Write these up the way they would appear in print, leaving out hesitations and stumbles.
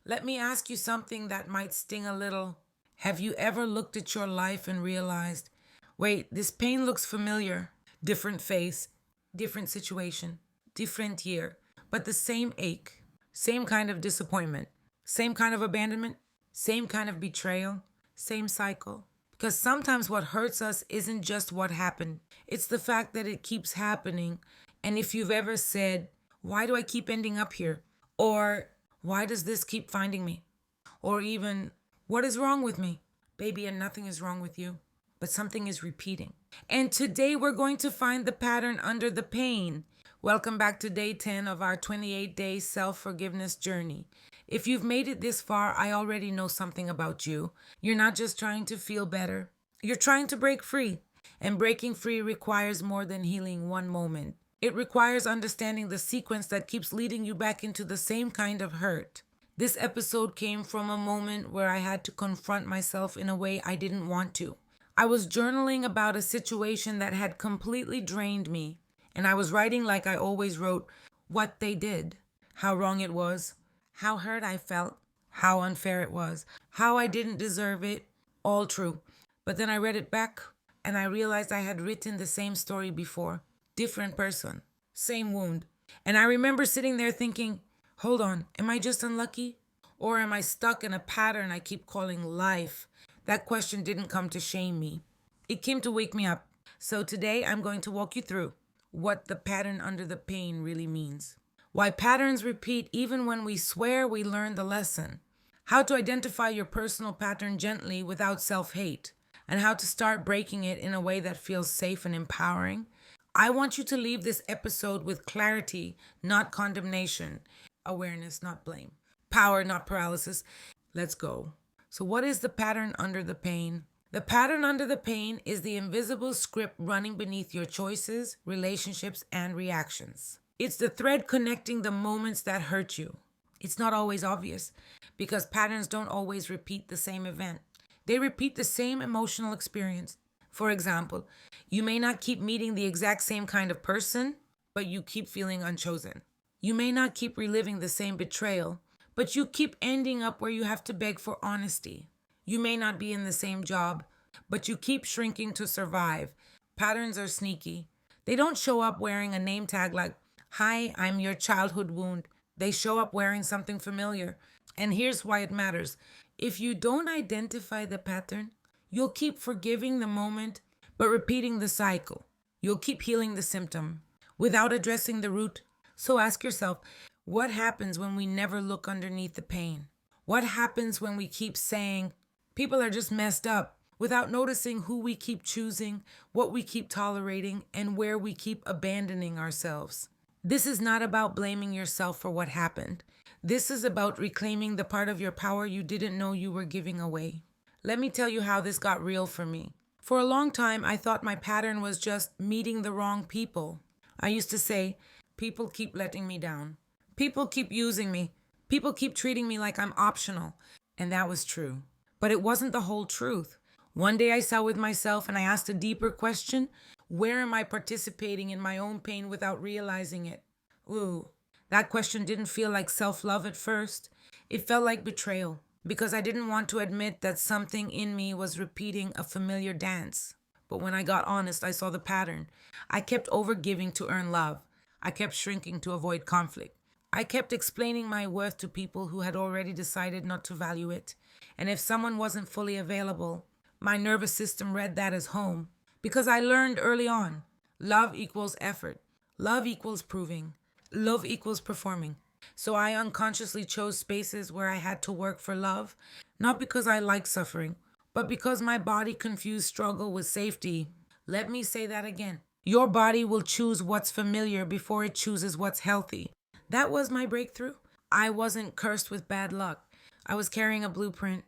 Let me ask you something that might sting a little. Have you ever looked at your life and realized, wait, this pain looks familiar? Different face, different situation, different year, but the same ache, same kind of disappointment, same kind of abandonment, same kind of betrayal, same cycle. Because sometimes what hurts us isn't just what happened, it's the fact that it keeps happening. And if you've ever said, why do I keep ending up here? Or why does this keep finding me? Or even, what is wrong with me? Baby, and nothing is wrong with you, but something is repeating. And today we're going to find the pattern under the pain. Welcome back to day 10 of our 28-day self-forgiveness journey. If you've made it this far, I already know something about you. You're not just trying to feel better. You're trying to break free. And breaking free requires more than healing one moment. It requires understanding the sequence that keeps leading you back into the same kind of hurt. This episode came from a moment where I had to confront myself in a way I didn't want to. I was journaling about a situation that had completely drained me, and I was writing like I always wrote, what they did, how wrong it was, how hurt I felt, how unfair it was, how I didn't deserve it, all true. But then I read it back, and I realized I had written the same story before. Different person, same wound. And I remember sitting there thinking, hold on, am I just unlucky? Or am I stuck in a pattern I keep calling life? That question didn't come to shame me. It came to wake me up. So today I'm going to walk you through what the pattern under the pain really means. Why patterns repeat even when we swear we learned the lesson. How to identify your personal pattern gently without self-hate. And how to start breaking it in a way that feels safe and empowering. I want you to leave this episode with clarity, not condemnation. Awareness, not blame. Power, not paralysis. Let's go. So what is the pattern under the pain? The pattern under the pain is the invisible script running beneath your choices, relationships, and reactions. It's the thread connecting the moments that hurt you. It's not always obvious because patterns don't always repeat the same event. They repeat the same emotional experience. For example, you may not keep meeting the exact same kind of person, but you keep feeling unchosen. You may not keep reliving the same betrayal, but you keep ending up where you have to beg for honesty. You may not be in the same job, but you keep shrinking to survive. Patterns are sneaky. They don't show up wearing a name tag like, "Hi, I'm your childhood wound." They show up wearing something familiar. And here's why it matters. If you don't identify the pattern, you'll keep forgiving the moment, but repeating the cycle. You'll keep healing the symptom without addressing the root. So ask yourself, what happens when we never look underneath the pain? What happens when we keep saying, people are just messed up, without noticing who we keep choosing, what we keep tolerating, and where we keep abandoning ourselves? This is not about blaming yourself for what happened. This is about reclaiming the part of your power you didn't know you were giving away. Let me tell you how this got real for me. For a long time, I thought my pattern was just meeting the wrong people. I used to say, people keep letting me down. People keep using me. People keep treating me like I'm optional. And that was true. But it wasn't the whole truth. One day I sat with myself and I asked a deeper question. Where am I participating in my own pain without realizing it? Ooh, that question didn't feel like self-love at first. It felt like betrayal because I didn't want to admit that something in me was repeating a familiar dance. But when I got honest, I saw the pattern. I kept overgiving to earn love. I kept shrinking to avoid conflict. I kept explaining my worth to people who had already decided not to value it. And if someone wasn't fully available, my nervous system read that as home. Because I learned early on, love equals effort. Love equals proving. Love equals performing. So I unconsciously chose spaces where I had to work for love, not because I like suffering, but because my body confused struggle with safety. Let me say that again. Your body will choose what's familiar before it chooses what's healthy. That was my breakthrough. I wasn't cursed with bad luck. I was carrying a blueprint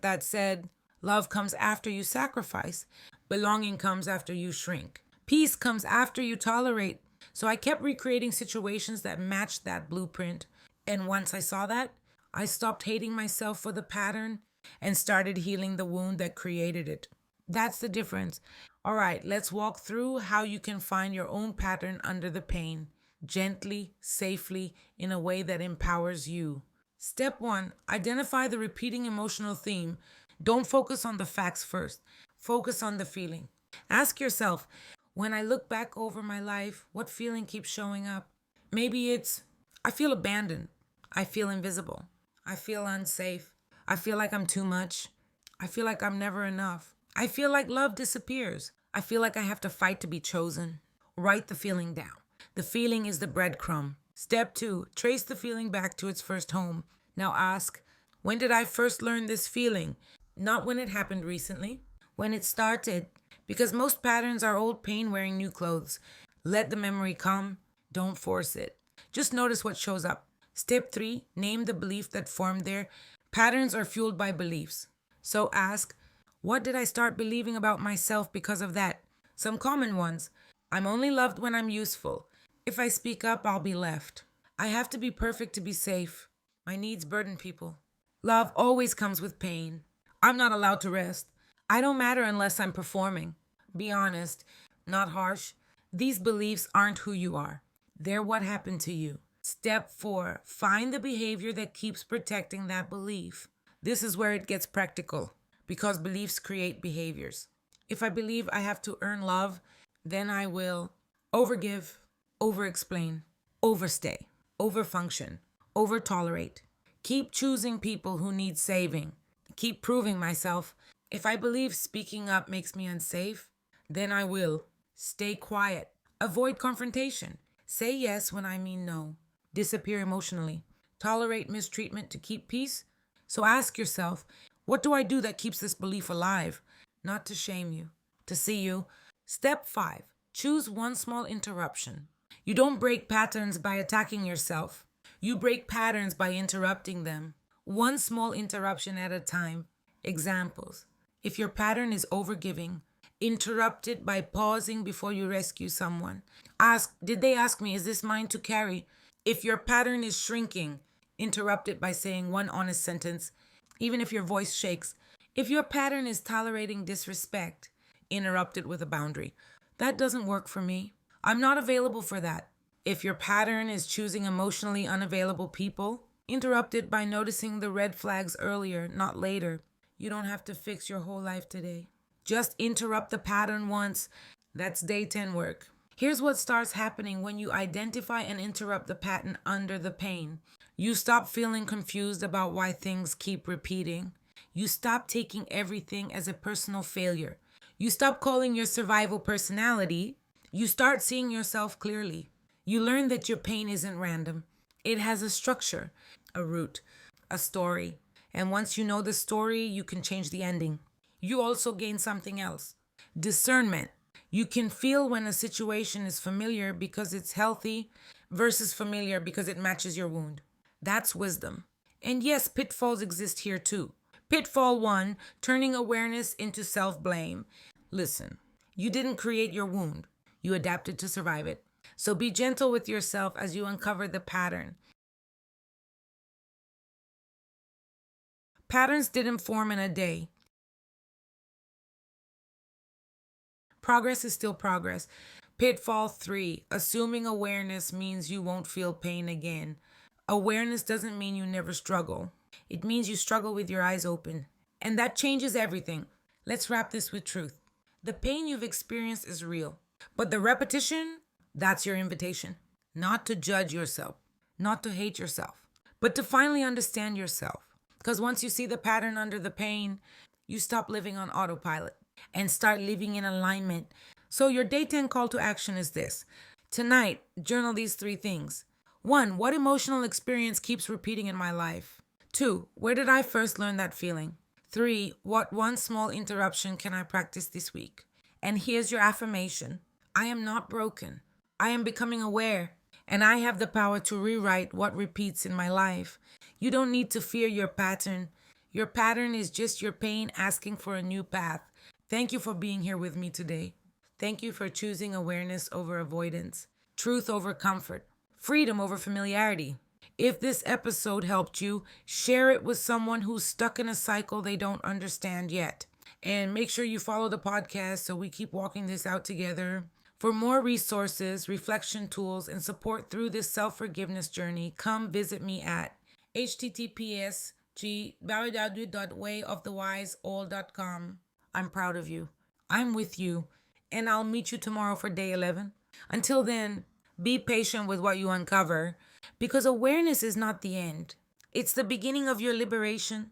that said, love comes after you sacrifice. Belonging comes after you shrink. Peace comes after you tolerate. So I kept recreating situations that matched that blueprint. And once I saw that, I stopped hating myself for the pattern and started healing the wound that created it. That's the difference. All right, let's walk through how you can find your own pattern under the pain, gently, safely, in a way that empowers you. Step one, identify the repeating emotional theme. Don't focus on the facts first, focus on the feeling. Ask yourself, when I look back over my life, what feeling keeps showing up? Maybe it's, I feel abandoned. I feel invisible. I feel unsafe. I feel like I'm too much. I feel like I'm never enough. I feel like love disappears. I feel like I have to fight to be chosen. Write the feeling down. The feeling is the breadcrumb. Step two, trace the feeling back to its first home. Now ask, when did I first learn this feeling? Not when it happened recently, when it started. Because most patterns are old pain wearing new clothes. Let the memory come. Don't force it. Just notice what shows up. Step three, name the belief that formed there. Patterns are fueled by beliefs. So ask, what did I start believing about myself because of that? Some common ones. I'm only loved when I'm useful. If I speak up, I'll be left. I have to be perfect to be safe. My needs burden people. Love always comes with pain. I'm not allowed to rest. I don't matter unless I'm performing. Be honest, not harsh. These beliefs aren't who you are. They're what happened to you. Step four, find the behavior that keeps protecting that belief. This is where it gets practical because beliefs create behaviors. If I believe I have to earn love, then I will overgive, overexplain, overstay, overfunction, overtolerate. Keep choosing people who need saving. Keep proving myself. If I believe speaking up makes me unsafe, then I will. Stay quiet. Avoid confrontation. Say yes when I mean no. Disappear emotionally. Tolerate mistreatment to keep peace. So ask yourself, what do I do that keeps this belief alive? Not to shame you, to see you. Step five, choose one small interruption. You don't break patterns by attacking yourself. You break patterns by interrupting them. One small interruption at a time. Examples. If your pattern is overgiving, interrupt it by pausing before you rescue someone. Ask, did they ask me, is this mine to carry? If your pattern is shrinking, interrupt it by saying one honest sentence, even if your voice shakes. If your pattern is tolerating disrespect, interrupt it with a boundary. That doesn't work for me. I'm not available for that. If your pattern is choosing emotionally unavailable people, interrupt it by noticing the red flags earlier, not later. You don't have to fix your whole life today. Just interrupt the pattern once. That's day 10 work. Here's what starts happening when you identify and interrupt the pattern under the pain. You stop feeling confused about why things keep repeating. You stop taking everything as a personal failure. You stop calling your survival personality. You start seeing yourself clearly. You learn that your pain isn't random. It has a structure, a root, a story. And once you know the story, you can change the ending. You also gain something else. Discernment. You can feel when a situation is familiar because it's healthy versus familiar because it matches your wound. That's wisdom. And yes, pitfalls exist here too. Pitfall 1, turning awareness into self-blame. Listen, you didn't create your wound. You adapted to survive it. So be gentle with yourself as you uncover the pattern. Patterns didn't form in a day. Progress is still progress. Pitfall 3, assuming awareness means you won't feel pain again. Awareness doesn't mean you never struggle. It means you struggle with your eyes open. And that changes everything. Let's wrap this with truth. The pain you've experienced is real. But the repetition, that's your invitation. Not to judge yourself, not to hate yourself, but to finally understand yourself. Because once you see the pattern under the pain, you stop living on autopilot and start living in alignment. So your day 10 call to action is this. Tonight, journal these 3 things. 1, what emotional experience keeps repeating in my life? 2, where did I first learn that feeling? 3, what one small interruption can I practice this week? And here's your affirmation. I am not broken. I am becoming aware, and I have the power to rewrite what repeats in my life. You don't need to fear your pattern. Your pattern is just your pain asking for a new path. Thank you for being here with me today. Thank you for choosing awareness over avoidance, truth over comfort, freedom over familiarity. If this episode helped you, share it with someone who's stuck in a cycle they don't understand yet. And make sure you follow the podcast so we keep walking this out together. For more resources, reflection tools, and support through this self-forgiveness journey, come visit me at https www.wayofthewiseall.com. I'm proud of you. I'm with you. And I'll meet you tomorrow for day 11. Until then, be patient with what you uncover because awareness is not the end. It's the beginning of your liberation.